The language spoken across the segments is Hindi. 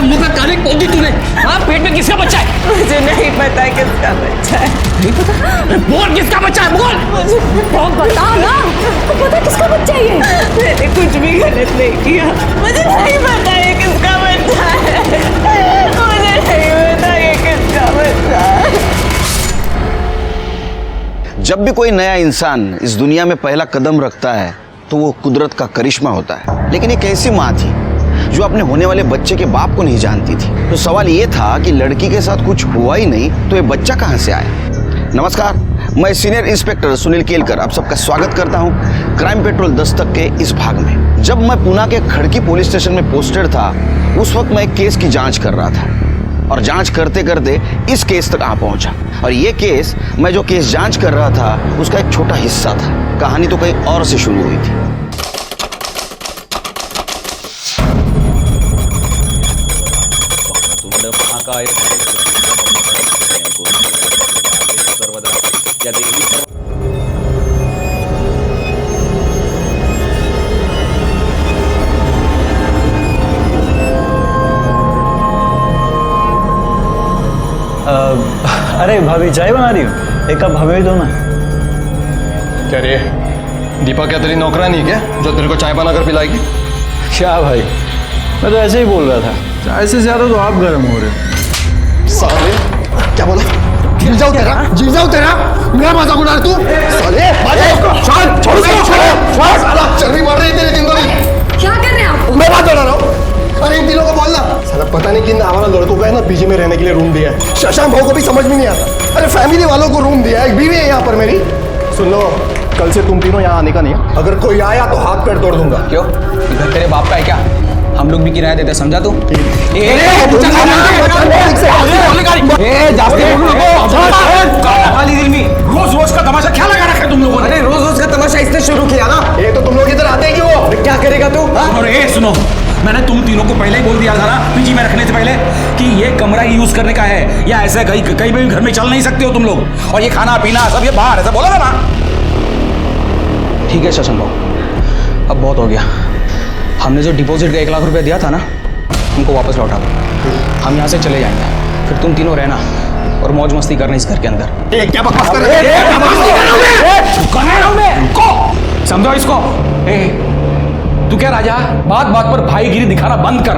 मेरे मुंह पे काली खोल दी तूने। हाँ, पेट में किसका बच्चा है? मुझे नहीं पता किसका बच्चा है। नहीं पता? बोल किसका बच्चा है, बोल। बता ना, पता किसका बच्चा है ये? मैंने कुछ भी गलत नहीं किया, मुझे नहीं पता ये किसका बच्चा है। मुझे नहीं पता ये किसका बच्चा है। जब भी कोई नया इंसान इस दुनिया में पहला कदम रखता है तो वो कुदरत का करिश्मा होता है। लेकिन एक ऐसी माँ थी जो अपने होने वाले बच्चे के बाप को नहीं जानती थी। तो सवाल ये था कि लड़की के साथ कुछ हुआ ही नहीं तो ये बच्चा कहाँ से आया। नमस्कार, मैं सीनियर इंस्पेक्टर सुनील केलकर आप सबका स्वागत करता हूँ क्राइम पेट्रोल दस्तक के इस भाग में। जब मैं पुणे के खड़की पुलिस स्टेशन में पोस्टेड था उस वक्त मैं एक केस की जांच कर रहा था और जांच करते करते इस केस तक आ पहुंचा। और ये केस, मैं जो केस जांच कर रहा था उसका एक छोटा हिस्सा था। कहानी तो कहीं और से शुरू हुई थी। अरे भाभी चाय बना रही हो, एक कप हमें भी दो ना। क्या रे, दीपा क्या तेरी नौकरानी क्या जो तेरे को चाय बनाकर पिलाएगी? क्या भाई, मैं तो ऐसे ही बोल रहा था, चाय से ज्यादा तो आप गर्म हो रहे हो। साले क्या बोला? गिर जाओ तेरा, मेरा मजाक उड़ा रहा तू? साले चल रही मार रही तेरी जिंदगी। क्या कर रहे हैं आप? मैं बात बता रहा हूँ। अरे इन तीनों को बोलना, साला पता नहीं किन हमारा लड़कों को है ना पीजी में रहने के लिए रूम दिया है। शशांक भाव को भी समझ में नहीं आता। अरे फैमिली वालों को रूम दिया है, एक बीवी है यहाँ पर मेरी। सुन लो, कल से तुम तीनों यहाँ आने का नहीं है। अगर कोई आया तो हाथ पैर तोड़ दूंगा। क्यों, इधर तेरे बाप का है क्या? हम लोग भी किराया देते, समझा तू? रोज रोज का तमाशा क्या लगा रखा है तुम लोगों ने? अरे रोज रोज का तमाशा इसने शुरू किया ना। ये तो तुम लोग इधर आते हैं क्यों? क्या करेगा तू? अरे सुनो, मैंने तुम तीनों को पहले ही बोल दिया था ना पीजी में रखने से पहले कि ये कमरा यूज करने का है, या ऐसे कहीं भी घर में चल नहीं सकते हो तुम लोग। और ये खाना पीना सब ये बाहर, ऐसा बोला था ना? ठीक है शशांक भाऊ, अब बहुत हो गया। हमने जो डिपॉजिट का 1 लाख रुपया दिया था ना, उनको वापस लौटा दो। हम यहाँ से चले जाएंगे, फिर तुम तीनों रहना और मौज मस्ती करना इस घर के अंदर। क्या बकवास कर रहे हो? समझो इसको। तू क्या राजा, बात बात पर भाईगिरी दिखाना बंद कर।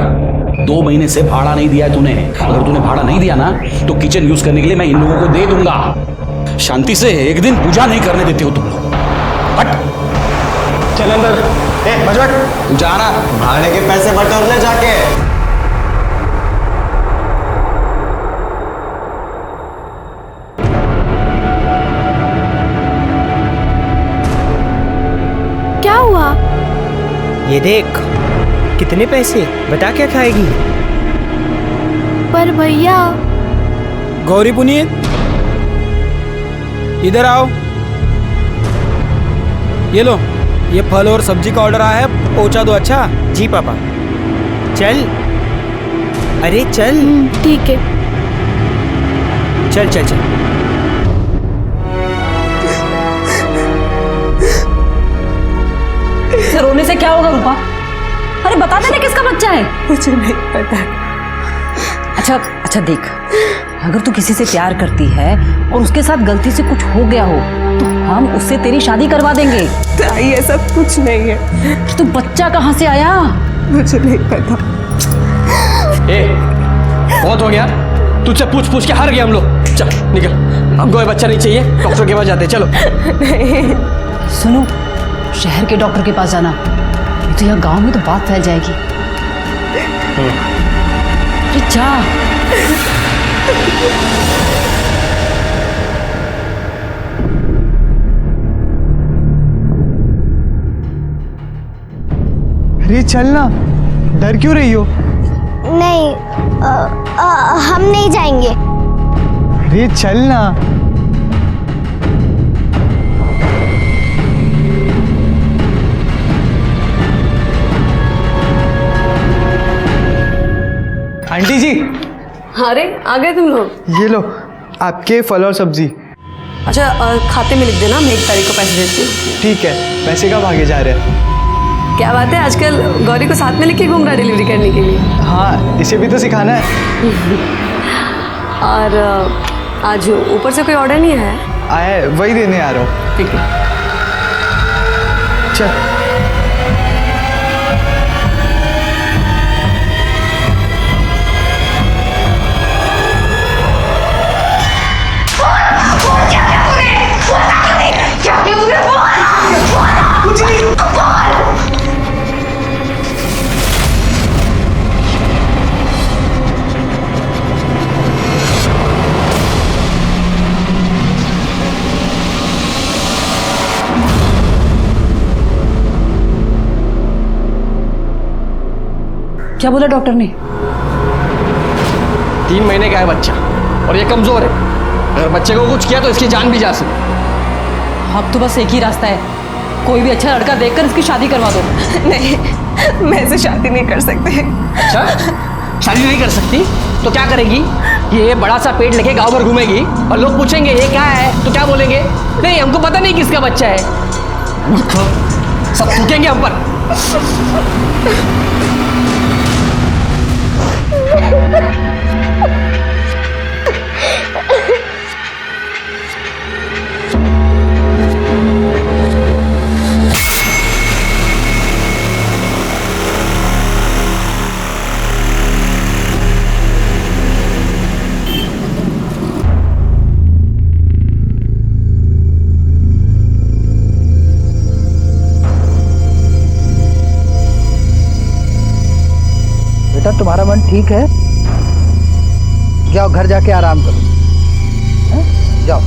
2 महीने से भाड़ा नहीं दिया है तूने। अगर तूने भाड़ा नहीं दिया ना तो किचन यूज करने के लिए मैं इन लोगों को दे दूंगा। शांति से एक दिन पूजा नहीं करने देते हो तुम लोग। हट, चल अंदर। तू जाना, भाड़े के पैसे बटोर ले जाके। क्या हुआ? ये देख, कितने पैसे, बता क्या खाएगी? पर भैया। गौरी पुनीत, इधर आओ। ये लो, ये फल और सब्जी का ऑर्डर आया है, पहुंचा दो। अच्छा जी पापा। चल, अरे चल। ठीक है। चल चल चल। रोने से क्या होगा रूपा? अरे बता देना किसका बच्चा है। मुझे नहीं पता। अच्छा देख, अगर तू किसी से प्यार करती है और उसके साथ गलती से कुछ हो गया हो तो हम उससे तेरी शादी करवा देंगे। ये सब कुछ नहीं है। तो बच्चा कहाँ से आया? मुझे नहीं पता। बहुत हो गया, तुझसे पूछ पूछ के हार गए हम लोग। चल निकल, हमको ये बच्चा नहीं चाहिए, डॉक्टर के पास जाते। चलो। सुनो, शहर के डॉक्टर के पास जाना, नहीं तो यहाँ गांव में तो बात फैल जाएगी। अरे जा। अरे चलना, डर क्यों रही हो? नहीं, हम नहीं जाएंगे। अरे चलना। आंटी जी। अरे आ गए तुम लोग। ये लो आपके फल और सब्जी। अच्छा खाते में लिख देना, मैं 1 तारीख को पैसे देती हूँ। ठीक है, पैसे कब आगे जा रहे हैं? क्या बात है, आजकल गौरी को साथ में लेके घूम रहा डिलीवरी करने के लिए। हाँ, इसे भी तो सिखाना है। और आज ऊपर से कोई ऑर्डर नहीं आया? आया है, वही देने आ रहा हूँ। ठीक है। चल। क्या बोला डॉक्टर ने? 3 महीने का है बच्चा और ये कमजोर है। अगर बच्चे को कुछ किया तो इसकी जान भी जा सकती। अब तो बस एक ही रास्ता है, कोई भी अच्छा लड़का देखकर इसकी शादी करवा दो। नहीं, मैं इसे शादी नहीं कर सकती। अच्छा, शादी नहीं कर सकती तो क्या करेगी? ये बड़ा सा पेट लेके गांव भर घूमेगी और लोग पूछेंगे ये क्या है, तो क्या बोलेंगे? नहीं, हमको पता नहीं किसका बच्चा है। सब थूकेंगे हम पर। बेटा तुम्हारा मन ठीक है? जाओ घर जाके आराम करो, हैं? जाओ।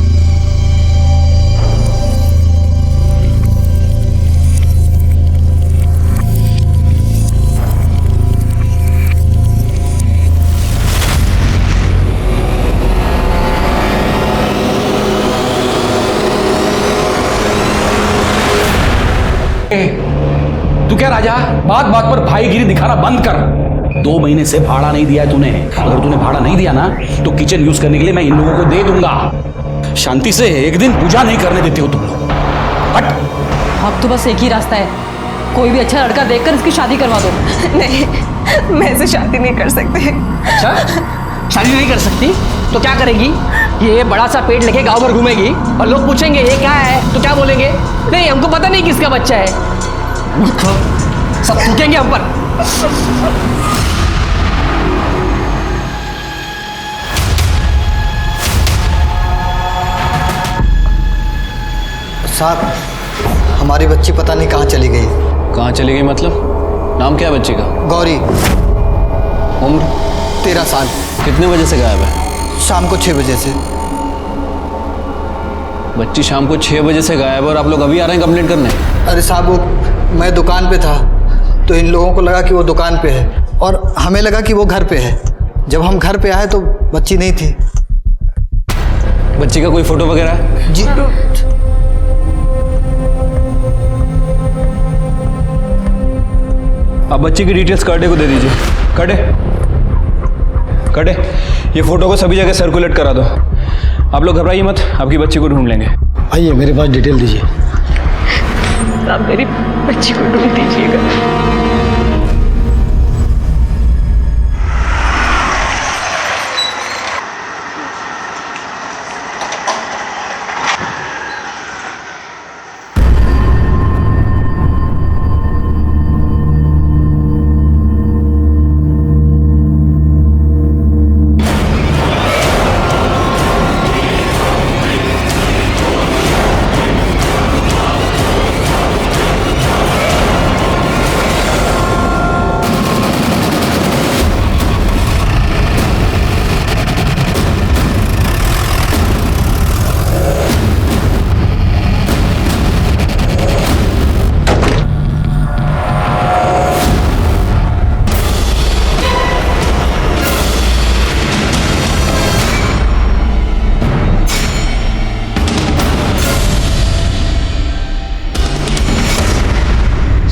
तू क्या राजा, बात बात पर भाईगिरी दिखाना बंद कर। 2 महीने से भाड़ा नहीं दिया है तूने। अगर तूने भाड़ा नहीं दिया ना तो किचन यूज करने के लिए मैं इन लोगों को दे दूंगा। शांति से एक दिन पूजा नहीं करने देते हो तुम लोग। हट। अब तो बस एक ही रास्ता है, कोई भी अच्छा लड़का देखकर इसकी शादी करवा दो। नहीं, मैं इसे शादी नहीं कर सकती। अच्छा, शादी नहीं कर सकती तो क्या करेगी? ये बड़ा सा पेट लेके गांव भर घूमेगी और लोग पूछेंगे ये क्या है, तो क्या बोलेंगे? नहीं, हमको पता नहीं किसका बच्चा है। सब थूकेंगे हम पर। साहब, हमारी बच्ची पता नहीं कहाँ चली गई। कहाँ चली गई मतलब? नाम क्या है बच्चे का? गौरी। उम्र? 13 साल। कितने बजे से गायब है? शाम को 6 बजे से। बच्ची शाम को 6 बजे से गायब है और आप लोग अभी आ रहे हैं कंप्लेंट करने? अरे साहब, वो मैं दुकान पे था तो इन लोगों को लगा कि वो दुकान पे है और हमें लगा कि वो घर पे है। जब हम घर पे आए तो बच्ची नहीं थी। बच्ची का कोई फोटो वगैरह है? जी आप बच्ची की डिटेल्स कर्डे को दे दीजिए। कर्डे, ये फोटो को सभी जगह सर्कुलेट करा दो। आप लोग घबराइए मत, आपकी बच्ची को ढूंढ लेंगे। आइए, मेरे पास डिटेल दीजिए। आप मेरी बच्ची को ढूंढ दीजिएगा।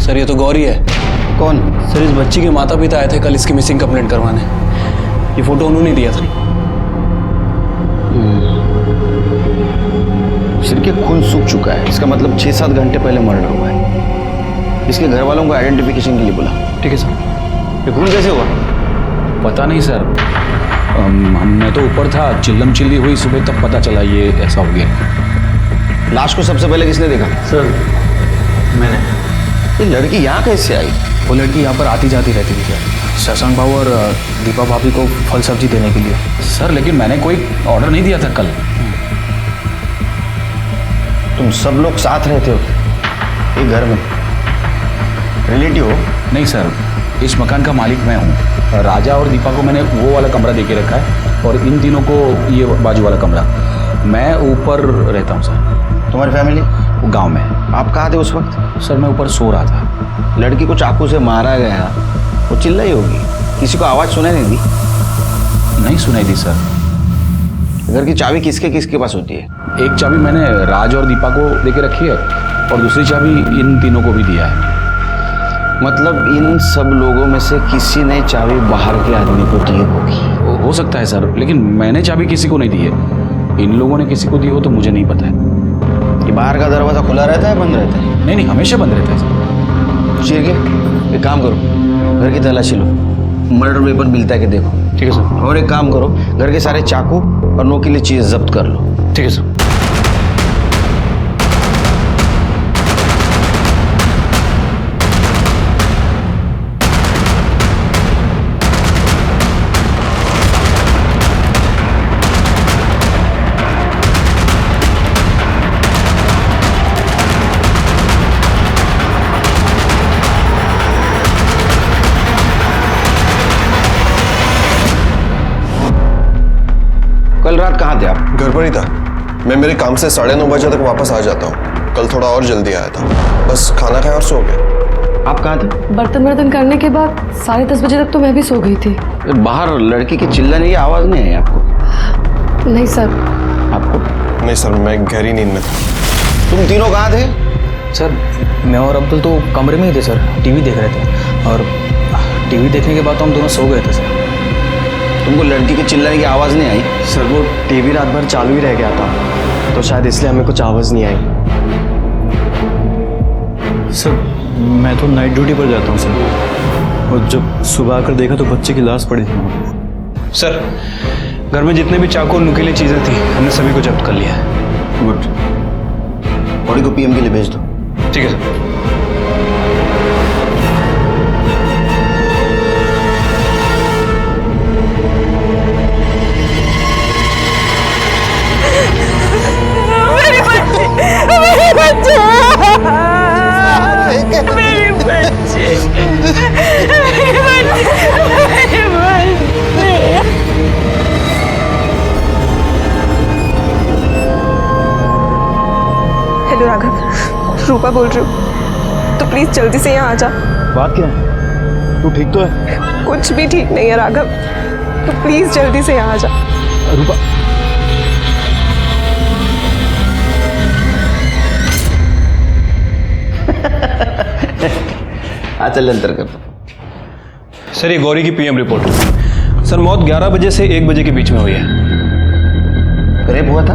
सर ये तो गौरी है। कौन? सर इस बच्ची के माता पिता आए थे कल इसकी मिसिंग कंप्लेंट करवाने। ये फोटो उन्होंने दिया था। सिर के खून सूख चुका है, इसका मतलब 6-7 घंटे पहले मर्डर हुआ है। इसके घर वालों को आइडेंटिफिकेशन के लिए बुला। ठीक है सर। ये खून कैसे हुआ? पता नहीं सर, मैं तो ऊपर था, चिल्लम चिल्ली हुई सुबह, तब पता चला ये ऐसा हो गया। लाश को सबसे पहले किसने देखा? सर मैंने। ये लड़की यहाँ कैसे आई? वो लड़की यहाँ पर आती जाती रहती थी सर, शशांक बाबू और दीपा भाभी को फल सब्जी देने के लिए। सर लेकिन मैंने कोई ऑर्डर नहीं दिया था कल। तुम सब लोग साथ रहते हो एक घर में, रिलेटिव हो? नहीं सर, इस मकान का मालिक मैं हूँ। राजा और दीपा को मैंने वो वाला कमरा दे के रखा है और इन तीनों को ये बाजू वाला कमरा। मैं ऊपर रहता हूँ सर। तुम्हारी फैमिली? वो गांव में। आप कहाँ थे उस वक्त? सर मैं ऊपर सो रहा था। लड़की को चाकू से मारा गया, वो चिल्लाई होगी, किसी को आवाज़ सुनाई नहीं दी? नहीं सुनाई दी सर। घर की चाबी किसके किसके पास होती है? एक चाबी मैंने राज और दीपा को दे के रखी है और दूसरी चाबी इन तीनों को भी दिया है। मतलब इन सब लोगों में से किसी ने चाबी बाहर के आदमी को दी होगी। हो सकता है सर, लेकिन मैंने चाबी किसी को नहीं दी है। इन लोगों ने किसी को दी हो तो मुझे नहीं पता है। कि बाहर का दरवाजा खुला रहता है, बंद रहता है? नहीं, हमेशा बंद रहता है सर। ठीक, एक काम करो, घर की तलाशी लो, मर्डर वेपन मिलता है कि देखो। ठीक है सर। और एक काम करो, घर के सारे चाकू और नोकीली चीज जब्त कर लो। ठीक है सर। कल रात कहाँ थे आप? घर पर ही था। मैं मेरे काम से 9:30 बजे तक वापस आ जाता हूँ। कल थोड़ा और जल्दी आया था, बस खाना खाया और सो गया। आप कहाँ थे? बर्तन करने के बाद 10:30 बजे तक तो मैं भी सो गई थी। बाहर लड़की की चिल्लाने की आवाज़ नहीं आई आपको? नहीं सर। आपको? नहीं सर, मैं गहरी नींद में था। तुम तीनों कहाँ थे? सर मैं और अब्दुल तो कमरे में ही थे सर, टीवी देख रहे थे, और टीवी देखने के बाद तो हम दोनों सो गए थे सर। तुमको लड़की के चिल्लाने की आवाज़ नहीं आई? सर वो टीवी रात भर चालू ही रह गया था, तो शायद इसलिए हमें कुछ आवाज़ नहीं आई। सर मैं तो नाइट ड्यूटी पर जाता हूँ सर, और जब सुबह आकर देखा तो बच्चे की लाश पड़ी थी। सर घर में जितने भी चाकू और नुकीली चीज़ें थी हमने सभी को जब्त कर लिया है। गुड, बॉडी को पीएम के लिए भेज दो। ठीक है सर। हेलो राघव, रूपा बोल रही हूँ, तो प्लीज जल्दी से यहाँ आ जा। बात क्या है? तू ठीक तो है? कुछ भी ठीक नहीं है राघव, तो प्लीज जल्दी से यहाँ आ जा। रूपा, चल अंतर कर दो। सर ये गौरी की पीएम रिपोर्ट। सर मौत 11 बजे से 1 बजे के बीच में हुई है। रेप हुआ था?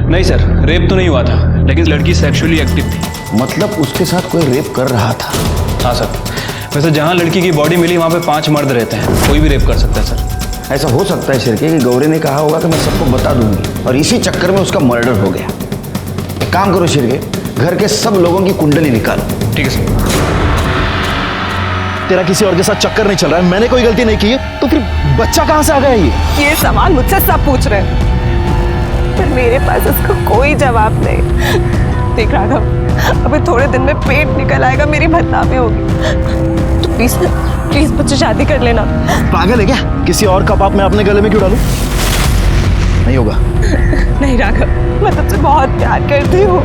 नहीं सर, रेप तो नहीं हुआ था, लेकिन लड़की सेक्सुअली एक्टिव थी। मतलब उसके साथ कोई रेप कर रहा था? हाँ सर। वैसे जहाँ लड़की की बॉडी मिली वहाँ पे 5 मर्द रहते हैं, कोई भी रेप कर सकता है सर। ऐसा हो सकता है शिरके कि गौरी ने कहा होगा कि मैं सबको बता दूंगी और इसी चक्कर में उसका मर्डर हो गया। एक काम करो शिरके, घर के सब लोगों की कुंडली निकालो। ठीक है सर। तेरा किसी और के साथ चक्कर नहीं चल रहा है, मैंने कोई गलती नहीं की है, तो फिर बच्चा कहाँ से आ गया ये सवाल मुझसे सब पूछ रहे हैं, पर मेरे पास इसका कोई जवाब नहीं। देख राघव, अभी थोड़े दिन में पेट निकल आएगा, मेरी बदनामी होगी, तो प्लीज प्लीज मुझसे शादी कर लेना। पागल है क्या? किसी और का पाप मैं अपने गले में क्यों डालूं? नहीं होगा। नहीं राघव, मैं तुझसे बहुत प्यार करती हूँ।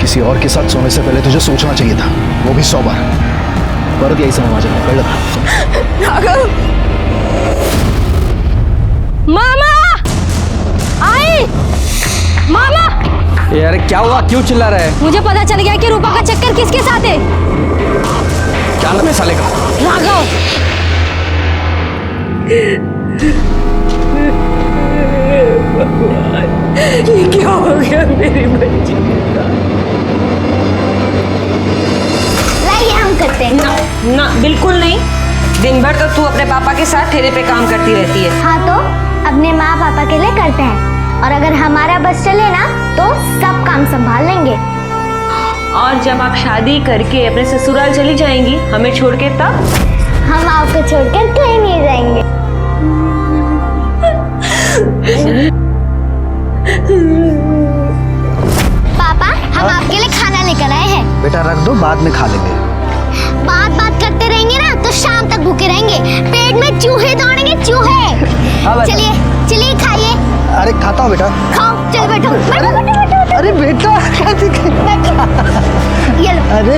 किसी और के साथ सोने से पहले तुझे सोचना चाहिए था, वो भी 100 बार। पर यही समय आ जाना कर लगा। राघव, मामा आई, मामा। यार क्या हुआ, क्यों चिल्ला रहा है? मुझे पता चल गया कि रूपा का चक्कर किसके साथ है। क्या नाम है साले का? राघव। ये क्या हो गया मेरी बच्ची के साथ? ना बिल्कुल नहीं। दिन भर तो तू अपने पापा के साथ ठेले पे काम करती रहती है। हाँ तो अपने माँ पापा के लिए करते हैं, और अगर हमारा बस चले ना तो सब काम संभाल लेंगे। और जब आप शादी करके अपने ससुराल चली जाएंगी हमें छोड़ के, तब हम आपको छोड़कर कहीं नहीं जाएंगे। पापा हम आपके लिए खाना लेकर आए हैं। बेटा रख दो, बाद में खा लेंगे। बात करते रहेंगे ना तो शाम तक भूखे रहेंगे, पेट में चूहे दौड़ेंगे, चूहे। हाँ बेटा। चलिए खाइए। अरे खाता हूँ बेटा। खाओ, चलो बैठो बैठो बैठो बैठो। अरे बेटा ये लो। अरे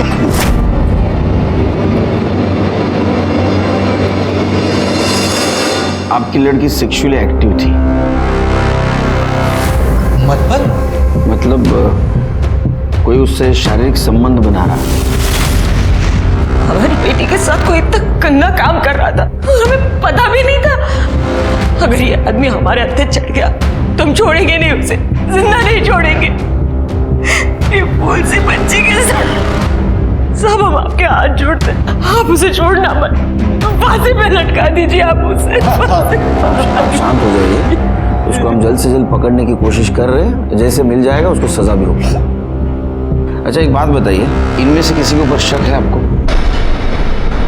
आपकी लड़की सेक्सुअली एक्टिव थी। मतलब कोई उससे शारीरिक संबंध बना रहा। हमारी बेटी के साथ कोई इतना गंदा काम कर रहा था और हमें पता भी नहीं था। अगर ये आदमी हमारे हत्थे चढ़ गया तो हम छोड़ेंगे नहीं उसे, जिंदा नहीं छोड़ेंगे। ये फूल सी बच्ची के साथ सब हम आपके हाथ जोड़ते, आप उसे छोड़ना मत, फांसी पे लटका दीजिए आप उसे। आप शांत हो जाइए, उसको हम जल्द से जल्द पकड़ने की कोशिश कर रहे हैं, जैसे मिल जाएगा उसको सजा भी होगी। अच्छा एक बात बताइए, इनमें से किसी के ऊपर शक है आपको,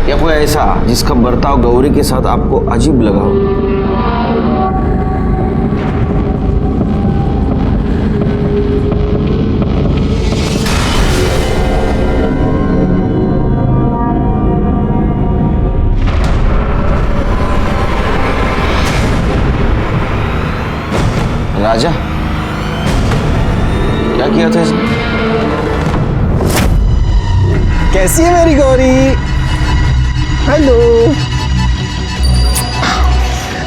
या कोई ऐसा जिसका बर्ताव गौरी के साथ आपको अजीब लगा हो? राजा, क्या किया था इसने? कैसी है मेरी गौरी? हेलो।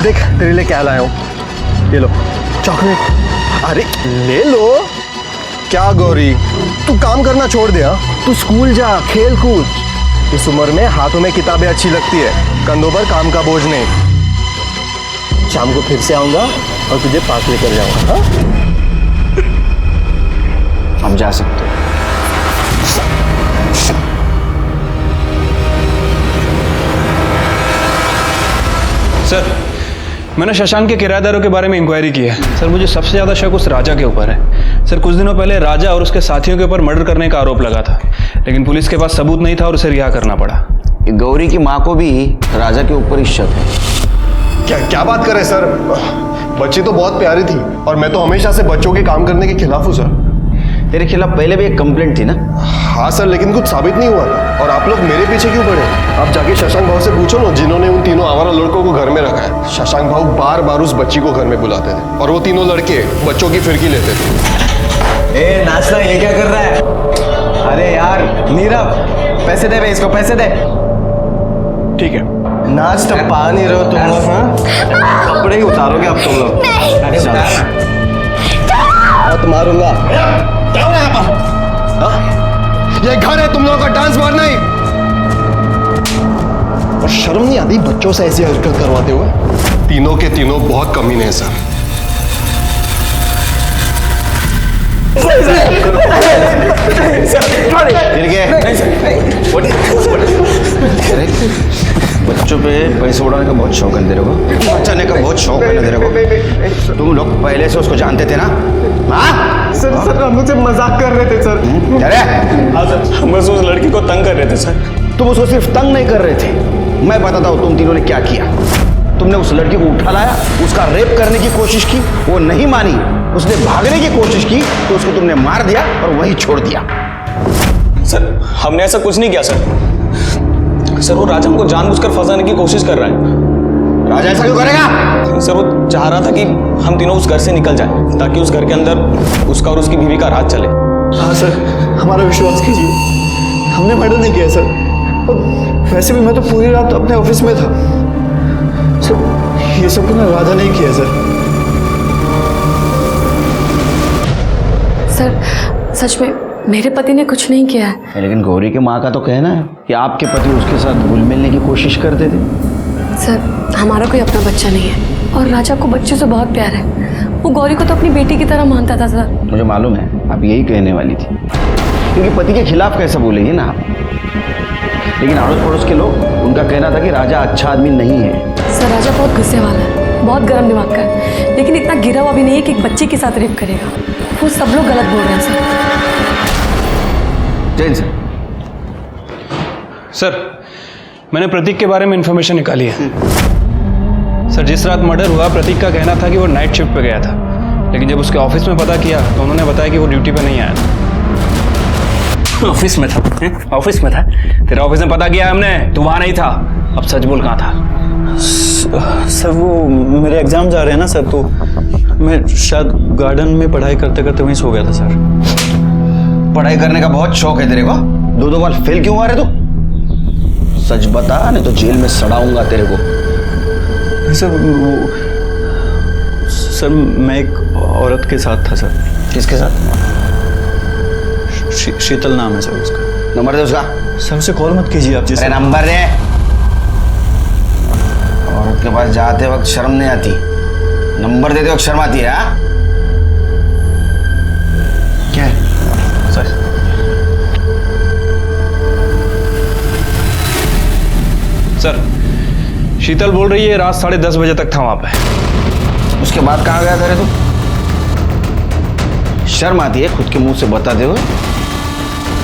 देख तेरे लिए क्या लाया हूँ, ये लो चॉकलेट। अरे ले लो। क्या गौरी, तू काम करना छोड़ दे। तू स्कूल जा, खेल कूद। इस उम्र में हाथों में किताबें अच्छी लगती है, कंधों पर काम का बोझ नहीं। शाम को फिर से आऊंगा और तुझे पास लेकर जाऊंगा। हम जा सकते हो। सर मैंने शशांक के किराएदारों के बारे में इंक्वायरी की है। सर मुझे सबसे ज़्यादा शक उस राजा के ऊपर है। सर कुछ दिनों पहले राजा और उसके साथियों के ऊपर मर्डर करने का आरोप लगा था, लेकिन पुलिस के पास सबूत नहीं था और उसे रिहा करना पड़ा। गौरी की माँ को भी राजा के ऊपर ही शक है। क्या बात कर रहे सर, बच्ची तो बहुत प्यारी थी और मैं तो हमेशा से बच्चों के काम करने के खिलाफ हूँ सर। तेरे खिलाफ पहले भी एक कंप्लेंट थी ना? हाँ सर, लेकिन कुछ साबित नहीं हुआ था। और आप लोग मेरे पीछे क्यों पड़े? आप जाके शशांक भाव से पूछो ना, जिन्होंने उन तीनों आवारा लड़कों को घर में रखा है। शशांक भाव बार बार उस बच्ची को घर में बुलाते थे और वो तीनों लड़के बच्चों की फिरकी लेते थे। ए नाचना, ये क्या कर रहा है? अरे यार नीरव, पैसे दे बे, इसको पैसे दे। ठीक है। नाच तो पा नहीं रहे हो तुम लोग, हाँ? कपड़े ही उतारोगे अब तुम लोग। अरे मत मारूंगा। क्या हो रहा है यहाँ पर? ये घर है तुम लोगों का, डांस बार नहीं। और शर्म नहीं आती बच्चों से ऐसी हरकत करवाते हुए? तीनों के तीनों बहुत कमीने हैं सर। बच्चों पे पैसे उड़ाने का बहुत शौक है तेरे को, बचाने का बहुत शौक है ना तेरे को? तुम लोग पहले से उसको जानते थे ना? हाँ सर हम मुझसे मजाक कर रहे थे सर। अरे हाँ सर, हम बस उस लड़की को तंग कर रहे थे सर। तुम उसको सिर्फ तंग नहीं कर रहे थे, मैं बताता हूँ तुम तीनों ने क्या किया। तुमने उस लड़की को उठा लाया, उसका रेप करने की कोशिश की, वो नहीं मानी, उसने भागने की कोशिश की तो उसको तुमने मार दिया और वहीं छोड़ दिया। सर हमने ऐसा कुछ नहीं किया सर, वो राजा हमको जानबूझकर फंसाने की कोशिश कर रहा है। राजा ऐसा क्यों करेगा? सर वो चाह रहा था कि हम तीनों उस घर से निकल जाएं, ताकि उस घर के अंदर उसका और उसकी बीवी का राज चले। हाँ सर, हमारा विश्वास कीजिए, हमने मर्डर नहीं किया सर। और वैसे भी मैं तो पूरी रात अपने ऑफिस में था सर। ये सब ना राजा नहीं किया सर। सर सच में मेरे पति ने कुछ नहीं किया है। लेकिन गौरी के माँ का तो कहना है कि आपके पति उसके साथ घुल मिलने की कोशिश करते थे। सर हमारा कोई अपना बच्चा नहीं है और राजा को बच्चे से बहुत प्यार है। वो गौरी को तो अपनी बेटी की तरह मानता था सर। मुझे मालूम है आप यही कहने वाली थी, क्योंकि पति के खिलाफ कैसा बोलेगी ना आप। लेकिन अड़ोस पड़ोस के लोग, उनका कहना था कि राजा अच्छा आदमी नहीं है। सर राजा बहुत गुस्से वाला है, बहुत गर्म दिमाग का है, लेकिन इतना गिरा हुआ भी नहीं है कि एक बच्चे के साथ रेप करेगा। वो सब लोग गलत बोल रहे हैं सर। जैन सर। सर, मैंने प्रतीक के बारे में इंफॉर्मेशन निकाली है। सर, जिस रात मर्डर हुआ प्रतीक का कहना था कि वो नाइट शिफ्ट पे गया था, लेकिन जब उसके ऑफिस में पता किया तो उन्होंने बताया कि वो ड्यूटी पे नहीं आया था। ऑफिस में था? ऑफिस में था? तेरा ऑफिस में पता किया हमने, तू वहां नहीं था। अब सच बोल, कहाँ था? सर वो मेरे एग्जाम जा रहे हैं ना सर, तो मैं शायद गार्डन में पढ़ाई करते करते वहीं सो गया था सर। पढ़ाई करने का बहुत शौक है तेरे को? 2 बार फेल क्यों हुआ रे तू? सच बता, नहीं तो जेल में सड़ाऊंगा तेरे को। सर वो सर मैं एक औरत के साथ था सर। किसके साथ? शीतल नाम है सर उसका। नंबर दे उसका। सर उसे कॉल मत कीजिए आप जी। अरे नंबर दे। औरत के पास जाते वक्त शर्म नहीं आती, नंबर देते वक्त शर्म आती है। हाँ क्या है सर? सर, शीतल बोल रही है रात 10:30 बजे तक था वहां पे। उसके बाद कहाँ गया था रे तू? शर्म आती है खुद के मुंह से बताते हुए?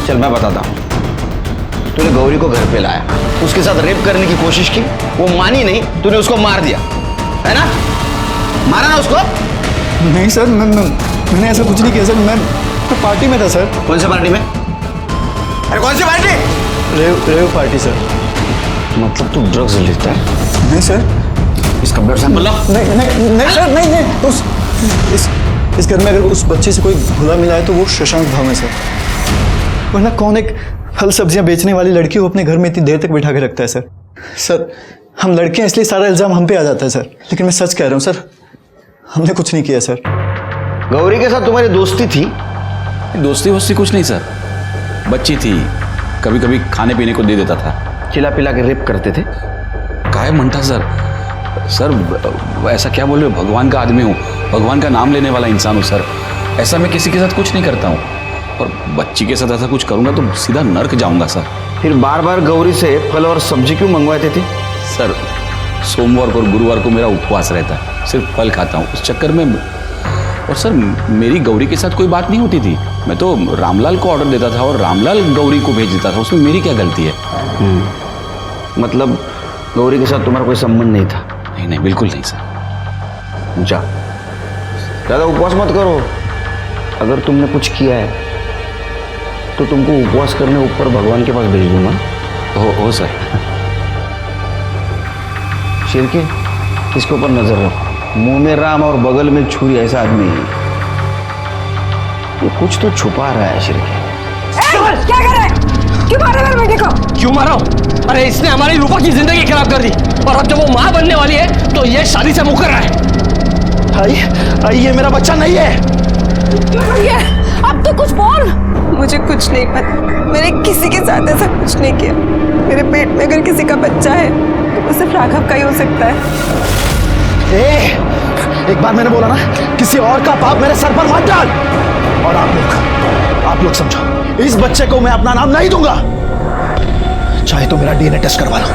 चल मैं बताता हूँ। तूने गौरी को घर पे लाया, उसके साथ रेप करने की कोशिश की, वो मानी नहीं, तूने उसको मार दिया, है ना? मारा ना उसको? नहीं सर, मैंने ऐसा कुछ नहीं किया सर। मैं पार्टी में था सर। कौन सी पार्टी में? अरे कौन सी पार्टी? Rave party sir. मतलब तू ड्रग्स लेता है? नहीं सर। इसका ब्लड सैंपल ला। नहीं सर, नहीं। इस घर में अगर उस बच्चे से कोई भूला मिला है तो वो शशांक भाव में सर। वरना कौन एक फल सब्जियां बेचने वाली लड़की को अपने घर में इतनी देर तक बिठा के रखता है सर? सर हम लड़के हैं इसलिए सारा इल्जाम हम पे आ जाता है सर, लेकिन मैं सच कह रहा हूँ सर, हमने कुछ नहीं किया सर। गौरी के साथ तुम्हारी दोस्ती थी? दोस्ती वोस्ती कुछ नहीं सर, बच्ची थी, कभी कभी खाने पीने को दे देता था। खिला पिला के रेप करते थे? काय म्हणता सर? सर ऐसा क्या बोल रहे हो? भगवान का आदमी हूँ, भगवान का नाम लेने वाला इंसान हूँ सर। ऐसा मैं किसी के साथ कुछ नहीं करता हूँ, और बच्ची के साथ ऐसा कुछ करूँगा तो सीधा नर्क जाऊँगा सर। फिर बार बार गौरी से फल और सब्जी क्यों मंगवाते थे? सर सोमवार और गुरुवार को मेरा उपवास रहता है, सिर्फ फल खाता हूँ, उस चक्कर में। और सर मेरी गौरी के साथ कोई बात नहीं होती थी, मैं तो रामलाल को ऑर्डर देता था और रामलाल गौरी को भेज देता था, उसमें मेरी क्या गलती है? मतलब गौरी के साथ तुम्हारा कोई संबंध नहीं था? नहीं, बिल्कुल नहीं सर। जा, ज़्यादा उपवास मत करो। अगर तुमने कुछ किया है तो तुमको उपवास करने ऊपर भगवान के पास भेज दूंगा। हो सर। शिरके, इसके ऊपर नजर रखो। मुंह में राम और बगल में छुरी, ऐसा आदमी है ये। कुछ तो छुपा रहा है शिरके। क्या कर रहे हैं? क्यों मार रहे मेरे बेटे को? क्यों मारा हूं? अरे इसने हमारी रूपा की जिंदगी खराब कर दी, और अब जब वो माँ बनने वाली है तो ये शादी से मुकर रहा है। आई ये मेरा बच्चा नहीं है। अब तो कुछ बोल। मुझे कुछ नहीं पता, मैंने किसी के साथ ऐसा कुछ नहीं किया। मेरे पेट में अगर किसी का बच्चा है तो वो सिर्फ राघव का ही हो सकता है। एक बार मैंने बोला ना, किसी और का पाप मेरे सर पर मत डाल। और आप लोग समझो, इस बच्चे को मैं अपना नाम नहीं दूंगा, चाहे तो मेरा डीएनए टेस्ट करवा लो।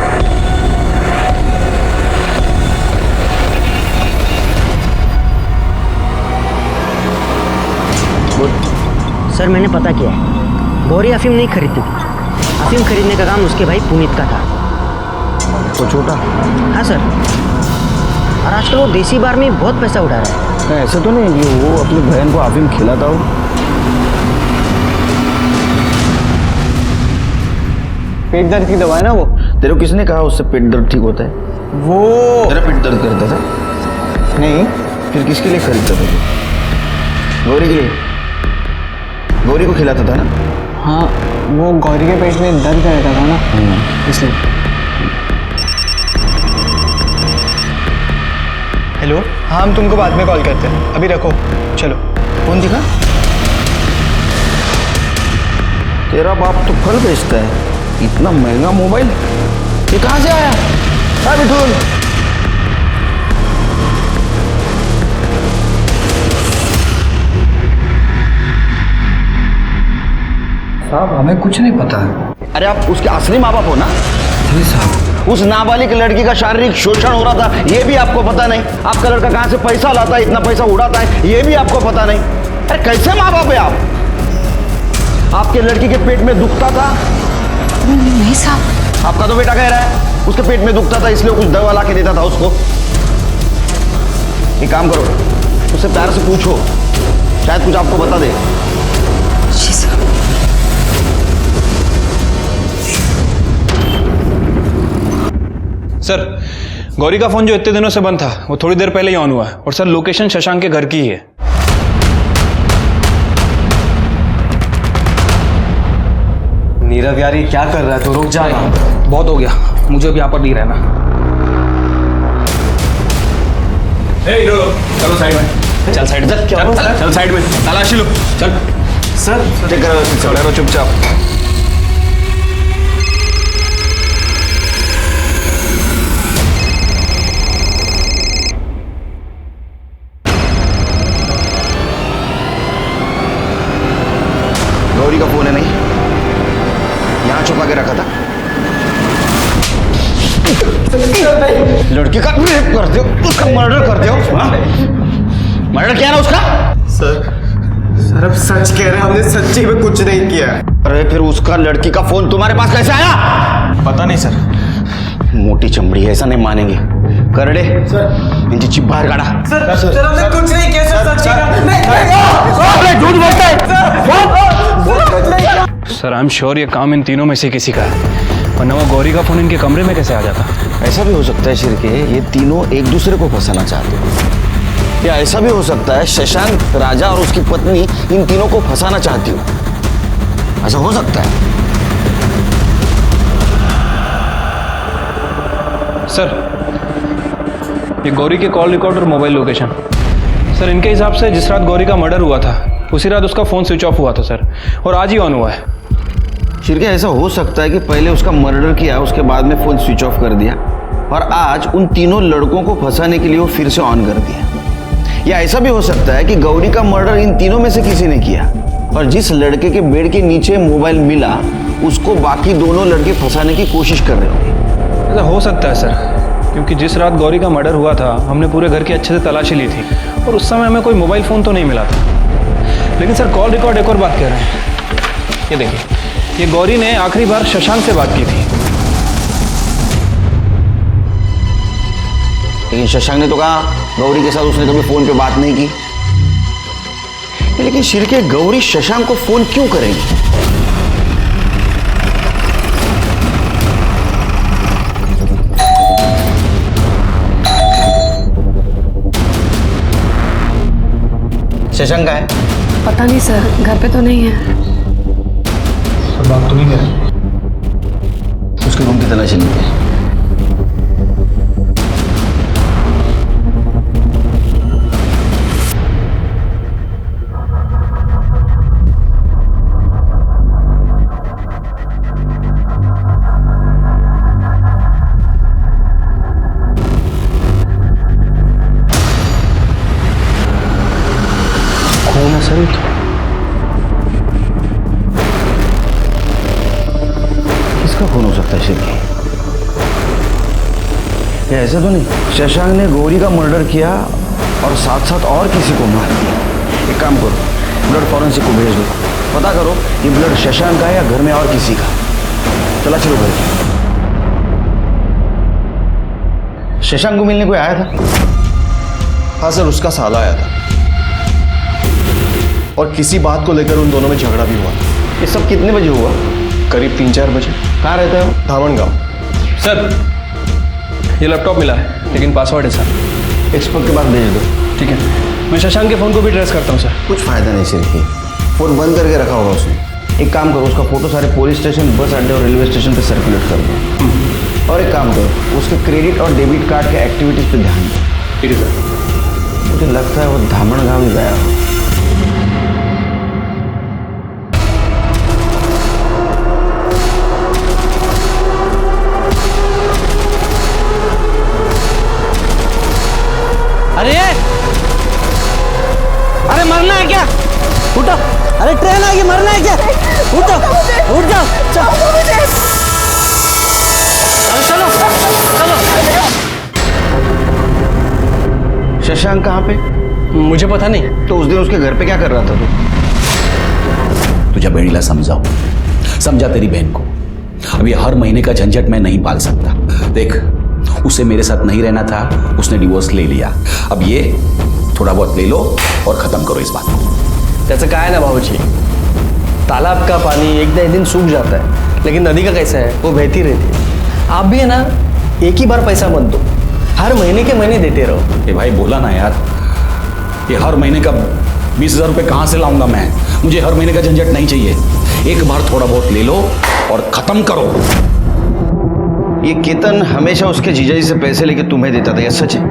सर मैंने पता किया है, गौरी अफीम नहीं खरीदती थी। अफीम खरीदने का काम उसके भाई पुनीत का था। तो छोटा? हाँ सर, और आजकल वो देसी बार में बहुत पैसा उड़ा रहा है। ऐसा तो नहीं कि वो अपनी बहन को अफीम खिलाता हो? पेट दर्द की दवा है ना वो? तेरे को किसने कहा उससे पेट दर्द ठीक होता है? वो तेरा पेट दर्द करता था? नहीं। फिर किसके लिए खरीदता था? गौरी के लिए? गौरी को खिलाता था ना? हाँ, वो गौरी के पेट में दर्द रहता था ना, इसलिए। हेलो, हाँ हम तुमको बाद में कॉल करते हैं, अभी रखो, चलो। कौन दिखा? तेरा बाप तो फल बेचता है, इतना महंगा मोबाइल ये कहाँ से आया? हाँ मिठुन, साहब हमें कुछ नहीं पता है। अरे आप उसके असली माँ बाप हो ना? जी साहब। उस नाबालिग लड़की का शारीरिक शोषण हो रहा था, ये भी आपको पता नहीं? आपका लड़का कहाँ से पैसा लाता है, इतना पैसा उड़ाता है, ये भी आपको पता नहीं? अरे कैसे माँ बाप है आप? आपके लड़की के पेट में दुखता था? नहीं साहब। आपका तो बेटा कह रहा है उसके पेट में दुखता था इसलिए कुछ दवा ला के देता था उसको। एक काम करो, उससे प्यार से पूछो, शायद कुछ आपको बता दे। जी साहब। सर, गौरी का फोन जो इतने दिनों से बंद था वो थोड़ी देर पहले ही ऑन हुआ है, और सर लोकेशन शशांक के घर की ही है। नीरव यार ये क्या कर रहा है, तो रुक जा ना। बहुत हो गया, मुझे भी यहाँ पर नहीं रहना। चलो साइड में, चल साइड में, चल साइड में, तलाशी लो, चल। सर खड़े रहो चुपचाप। गौरी का फोन है नहीं, यहाँ छुपा के रखा था। लड़की का रेप करते हो, उसका मर्डर करते हो? मर्डर किया ना उसका? सर अब सच कह रहे हैं, हमने सच्ची में कुछ नहीं किया। अरे फिर उसका लड़की का फोन तुम्हारे पास कैसे आया? पता नहीं सर। मोटी चमड़ी है, ऐसा नहीं मानेंगे। करड़े इनकी चिप बाहर काढ़ा। सर हमने कुछ नहीं किया सर, सच झूठ बोलता है। सर आई एम श्योर ये काम इन तीनों में से किसी का है, वरना वो गौरी का फोन इनके कमरे में कैसे आ जाता? ऐसा भी हो सकता है शिरके, ये तीनों एक दूसरे को फंसाना चाहते हो, या ऐसा भी हो सकता है शशांक, राजा और उसकी पत्नी इन तीनों को फंसाना चाहती हो। ऐसा हो सकता है। सर ये गौरी के कॉल रिकॉर्ड और मोबाइल लोकेशन, सर इनके हिसाब से जिस रात गौरी का मर्डर हुआ था उसी रात उसका फोन स्विच ऑफ हुआ था सर, और आज ही ऑन हुआ है। शिरके ऐसा हो सकता है कि पहले उसका मर्डर किया, उसके बाद में फोन स्विच ऑफ कर दिया, और आज उन तीनों लड़कों को फंसाने के लिए वो फिर से ऑन कर दिया। या ऐसा भी हो सकता है कि गौरी का मर्डर इन तीनों में से किसी ने किया, और जिस लड़के के बेड के नीचे मोबाइल मिला उसको बाकी दोनों लड़के फंसाने की कोशिश कर रहे होंगे। ऐसा हो सकता है सर, क्योंकि जिस रात गौरी का मर्डर हुआ था हमने पूरे घर की अच्छे से तलाशी ली थी, और उस समय हमें कोई मोबाइल फ़ोन तो नहीं मिला था। लेकिन सर कॉल रिकॉर्ड एक और बात कह रहे हैं, ये देखिए, ये गौरी ने आखिरी बार शशांक से बात की थी। लेकिन शशांक ने तो कहा गौरी के साथ उसने कभी फोन पे बात नहीं की। लेकिन शिरके गौरी शशांक को फोन क्यों करेगी? शशांक का है? पता नहीं सर, घर पे तो नहीं है। सब बात तो नहीं कर रहे। उसके रूम की तलाशी लेते हैं। कौन है सर? किसका फोन हो सकता है शिरके? या ऐसा तो नहीं शशांक ने गौरी का मर्डर किया और साथ साथ और किसी को मार दिया? एक काम करो, ब्लड फॉरेंसिक को भेज दो, पता करो ये ब्लड शशांक का है या घर में और किसी का। चला चलो घर। शशांक को मिलने कोई आया था? हाँ सर, उसका साला आया था, और किसी बात को लेकर उन दोनों में झगड़ा भी हुआ। ये सब कितने बजे हुआ? करीब 3-4 बजे। कहाँ रहता है वो? धामन गांव। सर ये लैपटॉप मिला है, लेकिन पासवर्ड है सर। एक्सपर्ट के पास भेज दो। ठीक है, मैं शशांक के फ़ोन को भी ट्रेस करता हूँ सर। कुछ फायदा नहीं शिरके, फोन बंद करके रखा होगा उसने। एक काम करो, उसका फोटो सारे पुलिस स्टेशन, बस अड्डे और रेलवे स्टेशन पे सर्कुलेट कर दो। और एक काम करो, उसके क्रेडिट और डेबिट कार्ड के एक्टिविटीज पे ध्यान दो। ठीक है सर। मुझे लगता है वो धामन गांव ही गया हो। अरे मरना है क्या? उठो, अरे ट्रेन आ गई, मरना है क्या? उठो, उठ जाओ। शशांक कहाँ पे? मुझे पता नहीं। तो उस दिन उसके घर पे क्या कर रहा था तू? तुझे बहनीला समझाओ, समझा तेरी बहन को। अब ये हर महीने का झंझट मैं नहीं पाल सकता। देख, उसे मेरे साथ नहीं रहना था, उसने डिवोर्स ले लिया। अब ये थोड़ा बहुत ले लो और खत्म करो इस बात को। जैसे कहा है ना बाबूजी, तालाब का पानी एक दिन सूख जाता है, लेकिन नदी का कैसा है, वो बहती रहती है। आप भी है ना, एक ही बार पैसा मत दो, हर महीने के महीने देते रहो। ए भाई बोला ना यार, ये हर महीने का 20,000 रुपये कहाँ से लाऊंगा मैं? मुझे हर महीने का झंझट नहीं चाहिए। एक बार थोड़ा बहुत ले लो और खत्म करो। ये केतन हमेशा उसके जीजाजी से पैसे लेके तुम्हें देता था, यह सच है?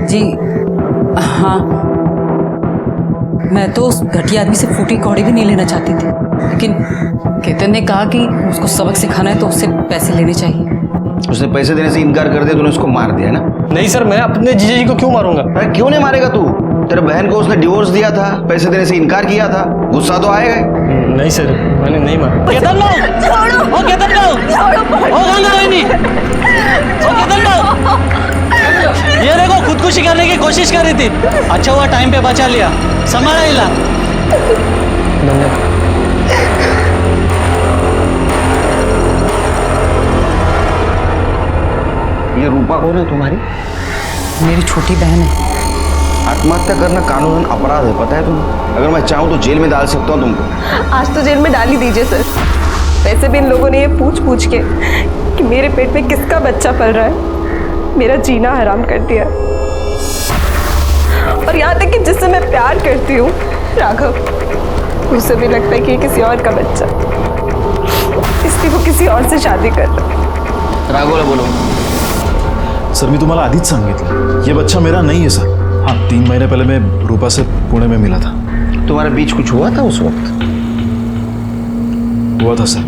जी हाँ, मैं तो उस घटिया आदमी से फूटी कौड़ी भी नहीं लेना चाहती थी, लेकिन केतन ने कहा कि उसको सबक सिखाना है तो उससे पैसे लेने चाहिए। उसने पैसे देने से इनकार कर दिया, तूने उसको मार दिया ना? नहीं सर, मैं अपने जीजा जी को क्यों मारूंगा? अरे क्यों नहीं मारेगा तू? तेरे बहन को उसने डिवोर्स दिया था, पैसे देने से इनकार किया था, गुस्सा तो आएगा। नहीं सर, मैंने नहीं मारा। केतन भाऊ, ओ केतन भाऊ, ओ गंगा बहनी, ओ केतन भाऊ, ये देखो खुदकुशी करने की कोशिश कर रही थी। अच्छा हुआ टाइम पे बचा लिया, संभाला इला। ये रूपा कौन है तुम्हारी? मेरी छोटी बहन है। आत्महत्या करना कानूनन अपराध है, पता है तुम्हें? अगर मैं चाहूँ तो जेल में डाल सकता हूँ तुमको। आज तो जेल में डाल ही दीजिए सर। वैसे भी इन लोगों ने ये पूछ के कि मेरे पेट में किसका बच्चा पल रहा है, मेरा जीना हराम कर दिया। और यहाँ तक कि जिससे मैं प्यार करती हूँ, राघव, उसे भी लगता है कि ये किसी और का बच्चा, इसलिए वो किसी और से शादी कर रहा है। राघवला बोलो। सर मी तुम्हाला आधीच सांगितलं, ये बच्चा मेरा नहीं है सर। हाँ, 3 महीने पहले मैं रूपा से पुणे में मिला था। तुम्हारे बीच कुछ हुआ था उस वक्त? हुआ था सर,